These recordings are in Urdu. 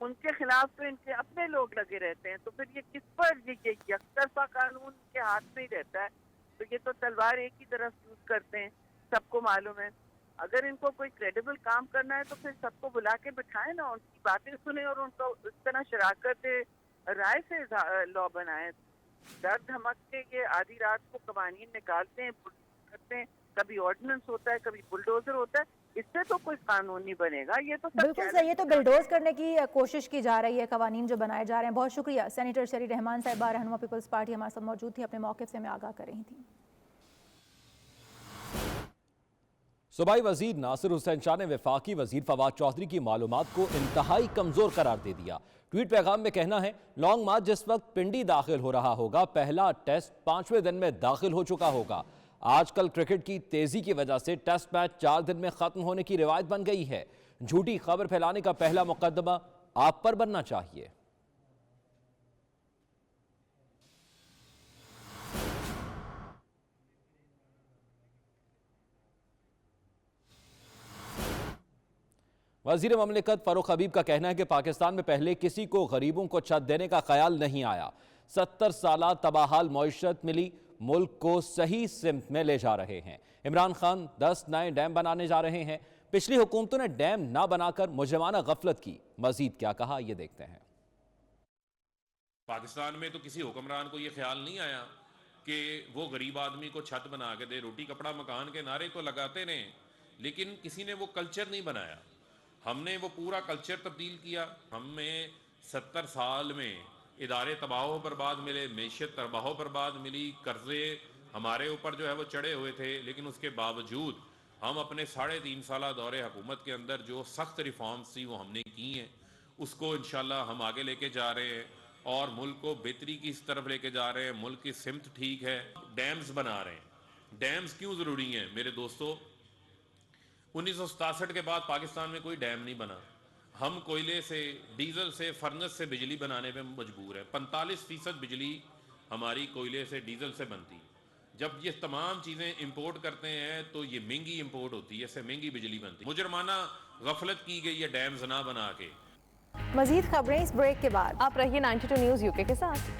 ان کے خلاف تو ان کے اپنے لوگ لگے رہتے ہیں. تو پھر یہ کس پر یہ یکطرفہ قانون کے ہاتھ میں ہی رہتا ہے. تو یہ تو تلوار ایک ہی طرف یوز کرتے ہیں, سب کو معلوم ہے. اگر ان کو کوئی کریڈیبل کام کرنا ہے تو پھر سب کو بلا کے بٹھائیں نا, ان کی باتیں سنیں اور ان کو اس طرح شراکت رائے سے لا بنائیں. ڈر دھمک کے یہ آدھی رات کو قوانین نکالتے ہیں, کرتے ہیں, کبھی آرڈیننس ہوتا ہے, کبھی بلڈوزر ہوتا ہے. اس سے تو کوئی قانون نہیں بنے گا. یہ تو بالکل صحیح ہے, تو بلڈوز کرنے کی کوشش کی جا رہی ہے, قوانین جو بنائے جا رہے ہیں. بہت شکریہ سینیٹر شری رحمان صاحبہ, رہنما پیپلز پارٹی ہمارے ساتھ موجود تھی, اپنے موقف سے ہمیں آگاہ کر رہی تھیں. صوبائی وزیر ناصر حسین شاہ نے وفاقی وزیر فواد چودھری کی معلومات کو انتہائی کمزور قرار دے دیا. ٹویٹ پیغام میں کہنا ہے, لانگ مارچ جس وقت پنڈی داخل ہو رہا ہوگا, پہلا ٹیسٹ 5ویں دن میں داخل ہو چکا ہوگا. آج کل کرکٹ کی تیزی کی وجہ سے ٹیسٹ میچ 4 دن میں ختم ہونے کی روایت بن گئی ہے. جھوٹی خبر پھیلانے کا پہلا مقدمہ آپ پر بننا چاہیے. وزیر مملکت فاروق حبیب کا کہنا ہے کہ پاکستان میں پہلے کسی کو غریبوں کو چھت دینے کا خیال نہیں آیا. 70 سالہ تباہال معیشت ملی ملک کو صحیح سمت میں لے جا رہے ہیں. عمران خان 10 نئے ڈیم بنانے جا رہے ہیں. پچھلی حکومتوں نے ڈیم نہ بنا کر مجرمانہ غفلت کی. مزید کیا کہا, یہ دیکھتے ہیں. پاکستان میں تو کسی حکمران کو یہ خیال نہیں آیا کہ وہ غریب آدمی کو چھت بنا کے دے. روٹی کپڑا مکان کے نعرے تو لگاتے رہے, لیکن کسی نے وہ کلچر نہیں بنایا. ہم نے وہ پورا کلچر تبدیل کیا. ہمیں 70 سال میں ادارے تباہ و برباد ملے, معیشت تباہ و برباد ملی, قرضے ہمارے اوپر جو ہے وہ چڑھے ہوئے تھے, لیکن اس کے باوجود ہم اپنے 3.5 سالہ دور حکومت کے اندر جو سخت ریفارمز تھی وہ ہم نے کی ہیں. اس کو انشاءاللہ ہم آگے لے کے جا رہے ہیں اور ملک کو بہتری کی اس طرف لے کے جا رہے ہیں. ملک کی سمت ٹھیک ہے. ڈیمز بنا رہے ہیں. ڈیمز کیوں ضروری ہیں میرے دوستو؟ 1967 کے بعد پاکستان میں کوئی ڈیم نہیں بنا. ہم کوئلے سے, ڈیزل سے, فرنس سے بجلی بنانے پہ مجبور ہیں. 45% بجلی ہماری کوئلے سے, ڈیزل سے بنتی. جب یہ تمام چیزیں امپورٹ کرتے ہیں تو یہ مہنگی امپورٹ ہوتی ہے, اس سے مہنگی بجلی بنتی. مجرمانہ غفلت کی گئی ہے ڈیمز نہ بنا کے. مزید خبریں اس بریک کے بعد. آپ رہیے 92 نیوز یوکے کے ساتھ.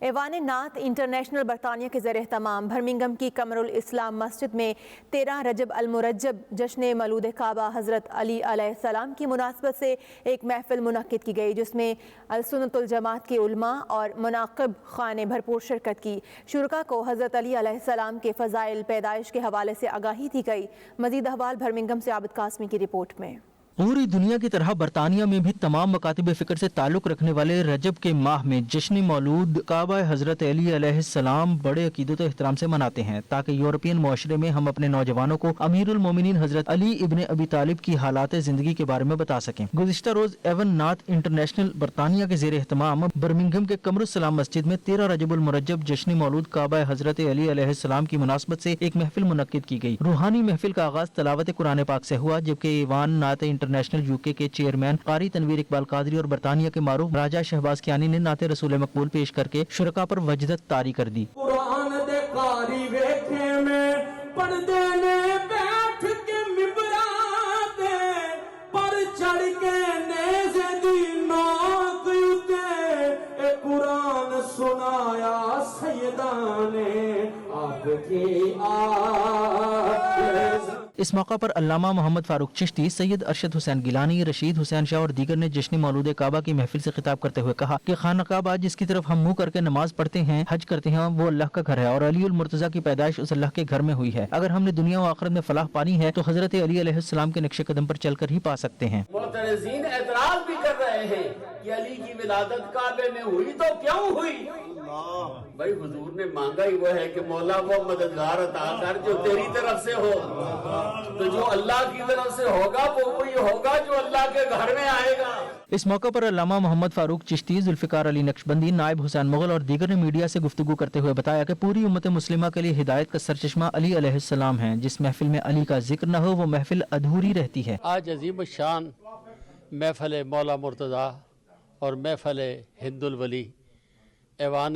ایوان نعت انٹرنیشنل برطانیہ کے زیر اہتمام برمنگھم کی قمر الاسلام مسجد میں 13 رجب المرجب جشن مولود کعبہ حضرت علی علیہ السلام کی مناسبت سے ایک محفل منعقد کی گئی, جس میں السنت الجماعت کے علماء اور مناقب خان نے بھرپور شرکت کی. شرکاء کو حضرت علی علیہ السلام کے فضائل پیدائش کے حوالے سے آگاہی دی گئی. مزید احوال برمنگھم سے عابد قاسمی کی رپورٹ میں. پوری دنیا کی طرح برطانیہ میں بھی تمام مکاتب فکر سے تعلق رکھنے والے رجب کے ماہ میں جشن مولود کعبہ حضرت علی علیہ السلام بڑے عقیدت و احترام سے مناتے ہیں, تاکہ یورپین معاشرے میں ہم اپنے نوجوانوں کو امیر المومنین حضرت علی ابن ابی طالب کی حالات زندگی کے بارے میں بتا سکیں. گزشتہ روز ایون نعت انٹرنیشنل برطانیہ کے زیر اہتمام برمنگھم کے قمر السلام مسجد میں 13 رجب المرجب جشن مولود کعبہ حضرت علی علیہ السلام کی مناسبت سے ایک محفل منعقد کی گئی. روحانی محفل کا آغاز تلاوت قرآن پاک سے ہوا, جبکہ ایوان نعت انٹرنیشنل یوکے کے چیئرمین قاری تنویر اقبال قادری اور برطانیہ کے معروف راجہ شہباز کیانی نے نعت رسول مقبول پیش کر کے شرکاء پر وجدت طاری کر دی. قرآن دے قاری ویکھے میں پڑھدے نے بیٹھ کے ممبراں دے پر چڑھ کے نیزے دی ناک اُتے اے قرآن سنایا سیداں نے آپ کی اس موقع پر علامہ محمد فاروق چشتی, سید ارشد حسین گیلانی, رشید حسین شاہ اور دیگر نے جشن مولود کعبہ کی محفل سے خطاب کرتے ہوئے کہا کہ خانہ کعبہ جس کی طرف ہم منہ کر کے نماز پڑھتے ہیں, حج کرتے ہیں, وہ اللہ کا گھر ہے اور علی المرتضیٰ کی پیدائش اس اللہ کے گھر میں ہوئی ہے. اگر ہم نے دنیا و آخرت میں فلاح پانی ہے تو حضرت علی علیہ السلام کے نقش قدم پر چل کر ہی پا سکتے ہیں. معترضین اعتراض بھی کر رہے ہیں کہ علی کی ولادت کعبے میں ہوئی تو کیوں ہوئی؟ بھائی حضور نے مانگا ہی وہ ہے کہ مولا وہ مددگار عطا کر جو تیری طرف سے ہو, تو جو اللہ کی طرف سے ہوگا وہ وہی ہوگا جو اللہ کے گھر میں آئے گا. اس موقع پر علامہ محمد فاروق چشتی, ذوالفقار علی نقشبندی, نائب حسین مغل اور دیگر نے میڈیا سے گفتگو کرتے ہوئے بتایا کہ پوری امت مسلمہ کے لیے ہدایت کا سرچشمہ علی علیہ السلام ہیں. جس محفل میں علی کا ذکر نہ ہو وہ محفل ادھوری رہتی ہے. آج عظیم الشان محفل مولا مرتضیٰ اور محفل ہند الولی ایوان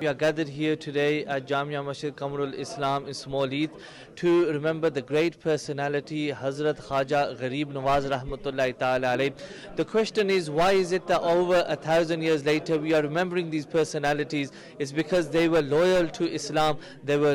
We are gathered here today at Jamia Masjid Qamrul Islam in Smolith to remember the great personality Hazrat Khaja Gharib Nawaz Rahmatullahi Ta'ala alayh. The question is, why is it that over 1,000 years later we are remembering these personalities? It's because they were loyal to Islam, they were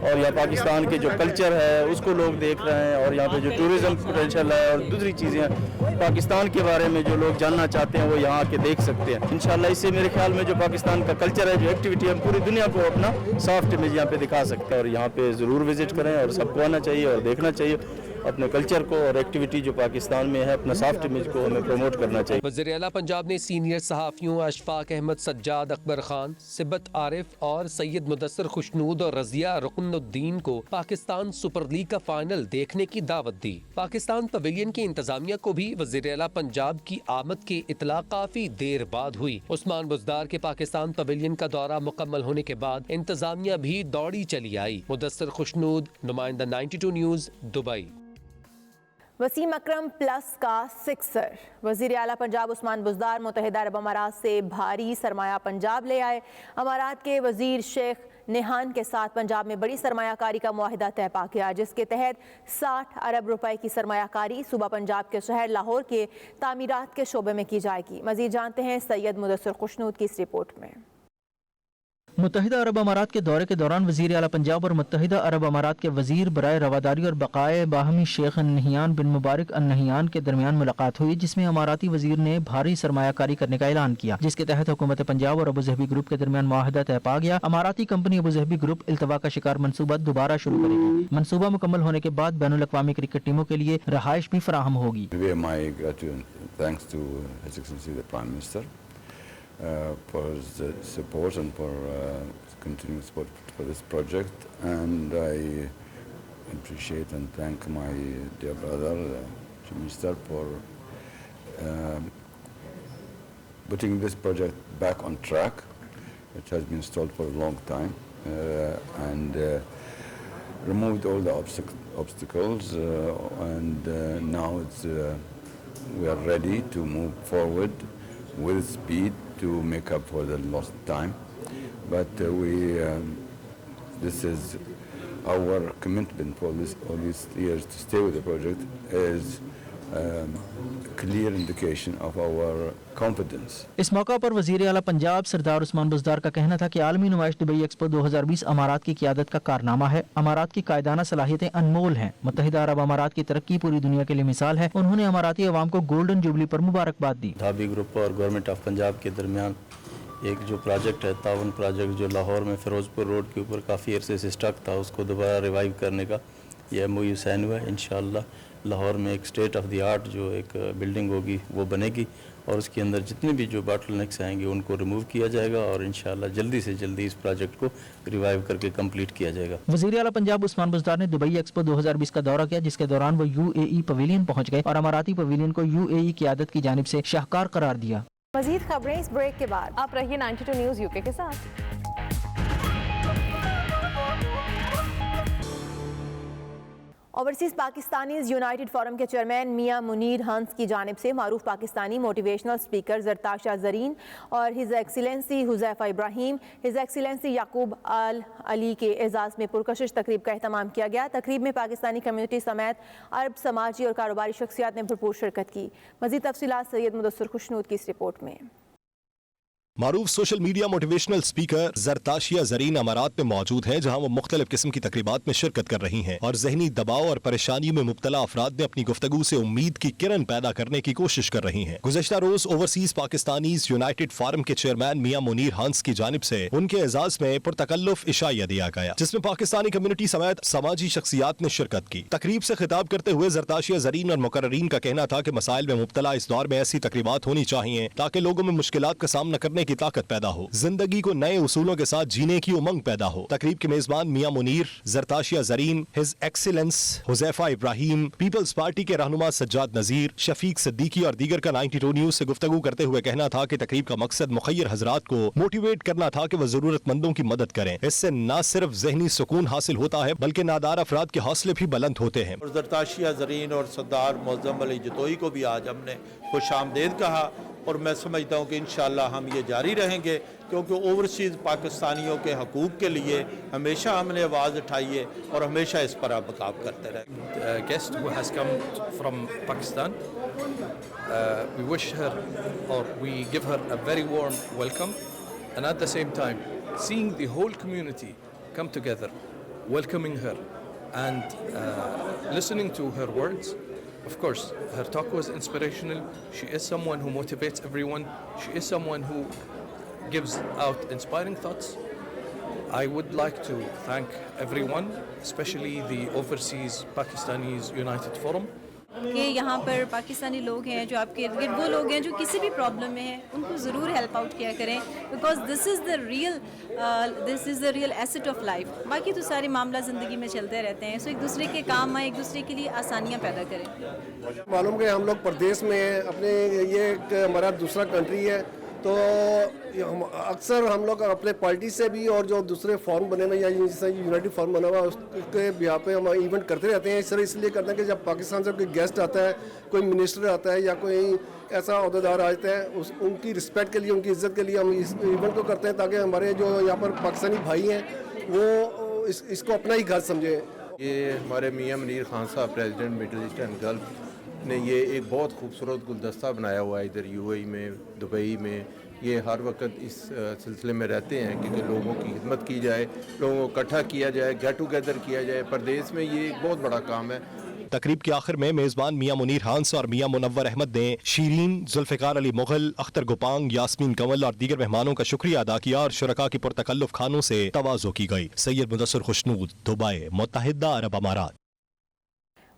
اور یہاں پاکستان کے جو کلچر ہے اس کو لوگ دیکھ رہے ہیں، اور یہاں پہ جو ٹورزم پوٹینشیل ہے اور دوسری چیزیں پاکستان کے بارے میں جو لوگ جاننا چاہتے ہیں وہ یہاں آ کے دیکھ سکتے ہیں. انشاءاللہ اس سے میرے خیال میں جو پاکستان کا کلچر ہے، جو ایکٹیویٹی ہے، ہم پوری دنیا کو اپنا سافٹ امیج یہاں پہ دکھا سکتے ہیں. اور یہاں پہ ضرور وزٹ کریں اور سب کو آنا چاہیے اور دیکھنا چاہیے اپنے کلچر کو اور ایکٹیویٹی جو پاکستان میں ہے، اپنا سافٹ امیج کو ہمیں پروموٹ کرنا چاہیے. وزیر اعلیٰ پنجاب نے سینئر صحافیوں اشفاق احمد سجاد، اکبر خان، سبت عارف اور سید مدثر خوشنود اور رضیہ رکن الدین کو پاکستان سپر لیگ کا فائنل دیکھنے کی دعوت دی. پاکستان پویلین کی انتظامیہ کو بھی وزیر اعلیٰ پنجاب کی آمد کی اطلاع کافی دیر بعد ہوئی. عثمان بزدار کے پاکستان پویلین کا دورہ مکمل ہونے کے بعد انتظامیہ بھی دوڑی چلی آئی. مدثر خوشنود، نمائندہ 92 نیوز، دبئی. وسیم اکرم پلس کا سکسر. وزیر اعلیٰ پنجاب عثمان بزدار متحدہ عرب امارات سے بھاری سرمایہ پنجاب لے آئے. امارات کے وزیر شیخ نہان کے ساتھ پنجاب میں بڑی سرمایہ کاری کا معاہدہ طے پا گیا، جس کے تحت 60 ارب روپے کی سرمایہ کاری صوبہ پنجاب کے شہر لاہور کے تعمیرات کے شعبے میں کی جائے گی. مزید جانتے ہیں سید مدثر خوشنود کی اس رپورٹ میں. متحدہ عرب امارات کے دورے کے دوران وزیر اعلیٰ پنجاب اور متحدہ عرب امارات کے وزیر برائے رواداری اور بقائے باہمی شیخ النہیان بن مبارک النہیان کے درمیان ملاقات ہوئی، جس میں اماراتی وزیر نے بھاری سرمایہ کاری کرنے کا اعلان کیا، جس کے تحت حکومت پنجاب اور ابوظہبی گروپ کے درمیان معاہدہ طے پا گیا. اماراتی کمپنی ابوظہبی گروپ التوا کا شکار منصوبہ دوبارہ شروع کرے گی. منصوبہ مکمل ہونے کے بعد بین الاقوامی کرکٹ ٹیموں کے لیے رہائش بھی فراہم ہوگی. For the support and for continuing support for this project, and I appreciate and thank my dear brother Minister for putting this project back on track. It has been stalled for a long time and removed all the obstacles and now we are ready to move forward with speed to make up for the lost time, but this is our commitment for all these years to stay with the project is clear indication of our confidence. اس موقع پر وزیر اعلیٰ پنجاب سردار عثمان بزدار کا کہنا تھا کہ عالمی نمائش دبئی ایکسپو 2020 امارات کی قیادت کا کارنامہ ہے. امارات کی قائدانہ صلاحیتیں انمول ہیں. متحدہ عرب امارات کی ترقی پوری دنیا کے لیے مثال ہے. انہوں نے اماراتی عوام کو گولڈن جوبلی پر مبارکباد دی. دھابی گروپ اور گورنمنٹ آف پنجاب کے درمیان ایک جو پروجیکٹ ہے، تعاون پروجیکٹ، جو لاہور میں فیروز پور روڈ کے اوپر کافی عرصے سے اسٹک تھا، اس کو دوبارہ ریوائیو کرنے کا یہ MOU سائن ہوا ہے. انشاءاللہ لاہور میں ایک اسٹیٹ آف دی آرٹ جو ایک بلڈنگ ہوگی وہ بنے گی، اور اس کے اندر جتنے بھی جو باٹل نیکس آئیں گے ان کو ریموو کیا جائے گا، اور انشاءاللہ جلدی سے جلدی اس پروجیکٹ کو ریوائیو کر کے کمپلیٹ کیا جائے گا. وزیر اعلیٰ پنجاب عثمان بزدار نے دبئی ایکسپو 2020 کا دورہ کیا، جس کے دوران وہ UAE پویلین پہنچ گئے اور اماراتی پویلین کو UAE قیادت کی جانب سے شاہکار قرار دیا. مزید خبریں اس بریک کے بعد. آپ رہیے 92 نیوز UK کے ساتھ. اوورسیز پاکستانیز یونائٹڈ فورم کے چیئرمین میاں منیر ہنس کی جانب سے معروف پاکستانی موٹیویشنل سپیکر زرتاشہ زرین اور ہز ایکسیلنسی حذیفہ ابراہیم، ہز ایکسیلنسی یعقوب آل علی کے اعزاز میں پرکشش تقریب کا اہتمام کیا گیا. تقریب میں پاکستانی کمیونٹی سمیت عرب سماجی اور کاروباری شخصیات نے بھرپور شرکت کی. مزید تفصیلات سید مدثر خوشنود کی اس رپورٹ میں. معروف سوشل میڈیا موٹیویشنل سپیکر زرتاشیہ زرین امارات میں موجود ہیں، جہاں وہ مختلف قسم کی تقریبات میں شرکت کر رہی ہیں اور ذہنی دباؤ اور پریشانیوں میں مبتلا افراد نے اپنی گفتگو سے امید کی کرن پیدا کرنے کی کوشش کر رہی ہیں. گزشتہ روز اوورسیز پاکستانیز یونائٹڈ فورم کے چیئرمین میاں منیر ہنس کی جانب سے ان کے اعزاز میں پرتکلف عشائیہ دیا گیا، جس میں پاکستانی کمیونٹی سمیت سماجی شخصیات نے شرکت کی. تقریب سے خطاب کرتے ہوئے زرتاشیہ زرین اور مقررین کا کہنا تھا کہ مسائل میں مبتلا اس دور میں ایسی تقریبات ہونی چاہیے تاکہ لوگوں میں مشکلات کا سامنا کرنے کی طاقت پیدا ہو، زندگی کو نئے اصولوں کے ساتھ جینے کی امنگ پیدا ہو. تقریب کے میزبان میاں منیر، زرتاشیہ زرین، ہز ایکسیلنس حذیفہ ابراہیم، پیپلز پارٹی کے رہنما سجاد نذیر، شفیق صدیقی اور دیگر کا 92 نیوز سے گفتگو کرتے ہوئے کہنا تھا کہ تقریب کا مقصد مخیر حضرات کو موٹیویٹ کرنا تھا کہ وہ ضرورت مندوں کی مدد کریں. اس سے نہ صرف ذہنی سکون حاصل ہوتا ہے بلکہ نادار افراد کے حوصلے بھی بلند ہوتے ہیں. زرتاشیہ زرین اور سردار معظم علی جتوئی کو بھی آج ہم نے خوش آمدید کہا، اور میں سمجھتا ہوں کہ انشاءاللہ ہم یہ جاری رہیں گے، کیونکہ اوورسیز پاکستانیوں کے حقوق کے لیے ہمیشہ ہم نے آواز اٹھائی ہے اور ہمیشہ اس پر ابقاب کرتے رہیں. guest who has come from Pakistan, we wish her, or we give her a very warm welcome, and at the same time seeing the whole community come together welcoming her and listening to her words. Of course, her talk was inspirational. She is someone who motivates everyone. She is someone who gives out inspiring thoughts. I would like to thank everyone, especially the Overseas Pakistanis United Forum. کہ یہاں پر پاکستانی لوگ ہیں جو آپ کے ارد گرد وہ لوگ ہیں جو کسی بھی پرابلم میں ہیں ان کو ضرور ہیلپ آؤٹ کیا کریں because this is the real asset of life. باقی تو سارے معاملہ زندگی میں چلتے رہتے ہیں, سو ایک دوسرے کے کام آئیں, ایک دوسرے کے لیے آسانیاں پیدا کریں. معلوم کہ ہم لوگ پردیس میں ہیں, اپنے یہ ایک ہمارا دوسرا کنٹری ہے, تو اکثر ہم لوگ اپنے پارٹی سے بھی اور جو دوسرے فارم بنے ہوئے یا یونائٹڈ فارم بنا ہوا اس کے بہا پہ ہم ایونٹ کرتے رہتے ہیں. اس لیے کرتے ہیں کہ جب پاکستان سے کوئی گیسٹ آتا ہے, کوئی منسٹر آتا ہے یا کوئی ایسا عہدیدار آتا ہے, ان کی رسپیکٹ کے لیے, ان کی عزت کے لیے ہم اس ایونٹ کو کرتے ہیں تاکہ ہمارے جو یہاں پر پاکستانی بھائی ہیں وہ اس کو اپنا ہی گھر سمجھیں. یہ ہمارے میاں Munir Khan Sahib president middle east and gulf نے یہ ایک بہت خوبصورت گلدستہ بنایا ہوا ہے ادھر UAE میں, دبئی میں. یہ ہر وقت اس سلسلے میں رہتے ہیں کہ لوگوں کی خدمت کی جائے, لوگوں کو اکٹھا کیا جائے, گیٹ ٹوگیدر کیا جائے. پردیس میں یہ ایک بہت بڑا کام ہے. تقریب کے آخر میں میزبان میاں منیر ہانس اور میاں منور احمد نے شیرین, ذوالفقار علی مغل, اختر گوپانگ, یاسمین کنول اور دیگر مہمانوں کا شکریہ ادا کیا اور شرکاء کی پرتکلف کھانوں سے تواضع کی گئی. سید مدثر خوشنود, دبئی, متحدہ عرب امارات.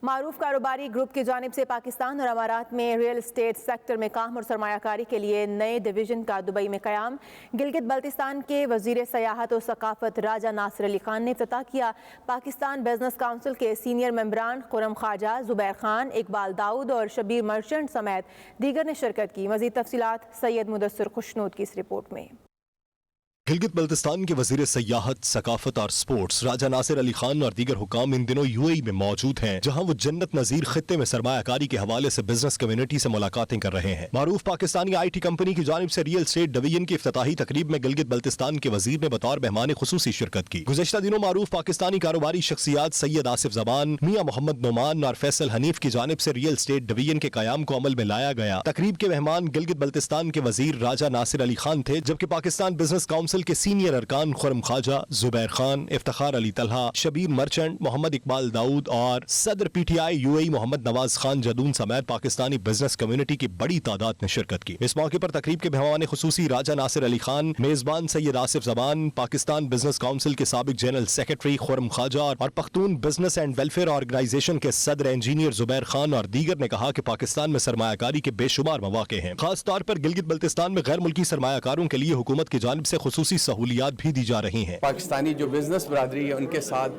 معروف کاروباری گروپ کی جانب سے پاکستان اور امارات میں ریئل اسٹیٹ سیکٹر میں کام اور سرمایہ کاری کے لیے نئے ڈویژن کا دبئی میں قیام. گلگت بلتستان کے وزیر سیاحت و ثقافت راجہ ناصر علی خان نے افتتاح کیا. پاکستان بزنس کونسل کے سینئر ممبران خرم خواجہ, زبیر خان, اقبال داؤد اور شبیر مرچنٹ سمیت دیگر نے شرکت کی. مزید تفصیلات سید مدثر خوشنود کی اس رپورٹ میں. گلگت بلتستان کے وزیر سیاحت, ثقافت اور سپورٹس راجہ ناصر علی خان اور دیگر حکام ان دنوں UAE میں موجود ہیں, جہاں وہ جنت نظیر خطے میں سرمایہ کاری کے حوالے سے بزنس کمیونٹی سے ملاقاتیں کر رہے ہیں. معروف پاکستانی IT کمپنی کی جانب سے ریئل اسٹیٹ ڈویژن کی افتتاحی تقریب میں گلگت بلتستان کے وزیر نے بطور مہمان خصوصی شرکت کی. گزشتہ دنوں معروف پاکستانی کاروباری شخصیات سید آصف زمان, میاں محمد نعمان اور فیصل حنیف کی جانب سے ریئل اسٹیٹ ڈویژن کے قیام کو عمل میں لایا گیا. تقریب کے مہمان گلگت بلتستان کے وزیر راجہ ناصر علی خان تھے, جبکہ پاکستان بزنس کونسل کے سینئر خرم خواجہ, زبیر خان, افتخار علی طلحہ, شبیر مرچنٹ, محمد اقبال داؤد اور صدر PTI UAE محمد نواز خان جدون سمیت پاکستانی بزنس کمیونٹی کی بڑی تعداد نے شرکت کی. اس موقع پر تقریب کے مہمان خصوصی راجہ ناصر علی خان, میزبان سید آصف زمان, پاکستان بزنس کونسل کے سابق جنرل سیکرٹری خرم خواجہ اور Pakhtun business and welfare organisation کے صدر انجینئر زبیر خان اور دیگر نے کہا کہ پاکستان میں سرمایہ کاری کے بے شمار مواقع ہیں. خاص طور پر گلگت بلتستان میں غیر ملکی سرمایہ کاروں کے لیے حکومت کی جانب سے خصوصی سہولیات بھی دی جا رہی ہیں. پاکستانی جو بزنس برادری ہے ان کے ساتھ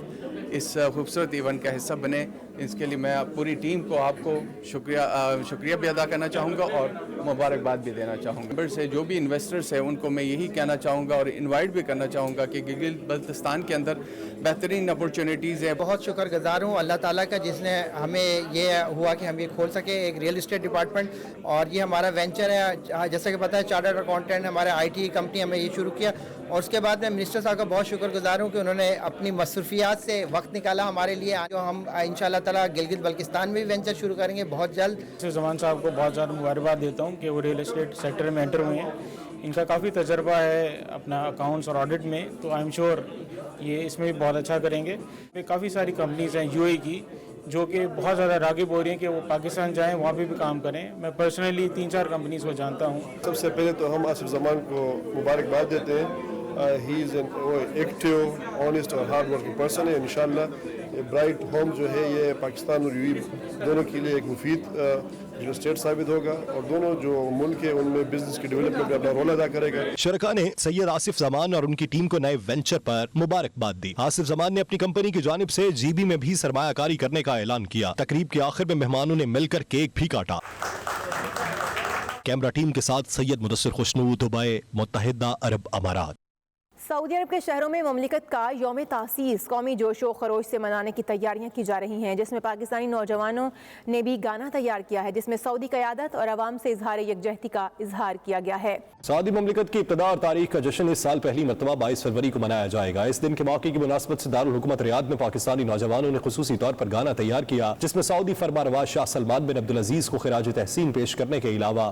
اس خوبصورت ایونٹ کا حصہ بنے, اس کے لیے میں پوری ٹیم کو, آپ کو شکریہ بھی ادا کرنا چاہوں گا اور مبارکباد بھی دینا چاہوں گا. ممبر سے جو بھی انویسٹرز ہیں ان کو میں یہی کہنا چاہوں گا اور انوائٹ بھی کرنا چاہوں گا کہ گلگت بلتستان کے اندر بہترین اپرچونیٹیز ہیں. بہت شکر گزار ہوں اللہ تعالیٰ کا جس نے ہمیں یہ ہوا کہ ہم یہ کھول سکے ایک ریئل اسٹیٹ ڈپارٹمنٹ, اور یہ ہمارا وینچر ہے. جیسا کہ پتہ ہے چارٹرڈ اکاؤنٹنٹ ہمارے IT کمپنی ہمیں یہ شروع کیا, اور اس کے بعد میں منسٹر صاحب کا بہت شکر گزار ہوں کہ انہوں نے اپنی مصروفیات سے وقت نکالا ہمارے لیے. جو ہم انشاءاللہ تعالیٰ گلگت بلتستان میں بھی وینچر شروع کریں گے بہت جلد. زمان صاحب کو بہت زیادہ مبارکباد دیتا ہوں کہ وہ ریئل اسٹیٹ سیکٹر میں انٹر ہوئے ہیں. ان کا کافی تجربہ ہے اپنا اکاؤنٹس اور آڈٹ میں, تو آئی ایم شیور یہ اس میں بھی بہت اچھا کریں گے. کافی ساری کمپنیز ہیں UAE کی جو کہ بہت زیادہ راغب ہو رہی ہیں کہ وہ پاکستان جائیں, وہاں پہ بھی کام کریں. میں پرسنلی 3-4 کمپنیز کو جانتا ہوں. سب سے پہلے تو ہم آصف زمان کو مبارکباد دیتے ہیں. ہی از این ایکٹیو, آنیسٹ اور ہارڈ ورکنگ پرسن ہے. انشاءاللہ برائٹ ہوم جو ہے یہ پاکستان اور UAE دونوں کے لیے ایک مفید جو اسٹیٹ ثابت ہوگا, اور دونوں جو ملک ہے ان میں بزنس کی ڈیولپمنٹ میں اپنا رول ادا کرے گا. شرکاء نے سید آصف زمان اور ان کی ٹیم کو نئے وینچر پر مبارکباد دی. آصف زمان نے اپنی کمپنی کی جانب سے GB میں بھی سرمایہ کاری کرنے کا اعلان کیا. تقریب کے آخر میں مہمانوں نے مل کر کیک بھی کاٹا. کیمرہ ٹیم کے ساتھ سید مدثر خوشنود, دبئی, متحدہ عرب امارات. سعودی عرب کے شہروں میں مملکت کا یوم تاسیس قومی جوش و خروش سے منانے کی تیاریاں کی جا رہی ہیں, جس میں پاکستانی نوجوانوں نے بھی گانا تیار کیا ہے, جس میں سعودی قیادت اور عوام سے اظہار یکجہتی کا اظہار کیا گیا ہے. سعودی مملکت کی ابتدا اور تاریخ کا جشن اس سال پہلی مرتبہ 22 فروری کو منایا جائے گا. اس دن کے موقع کی مناسبت سے دارالحکومت ریاض میں پاکستانی نوجوانوں نے خصوصی طور پر گانا تیار کیا, جس میں سعودی فرمانروا شاہ سلمان بن عبدالعزیز کو خراج تحسین پیش کرنے کے علاوہ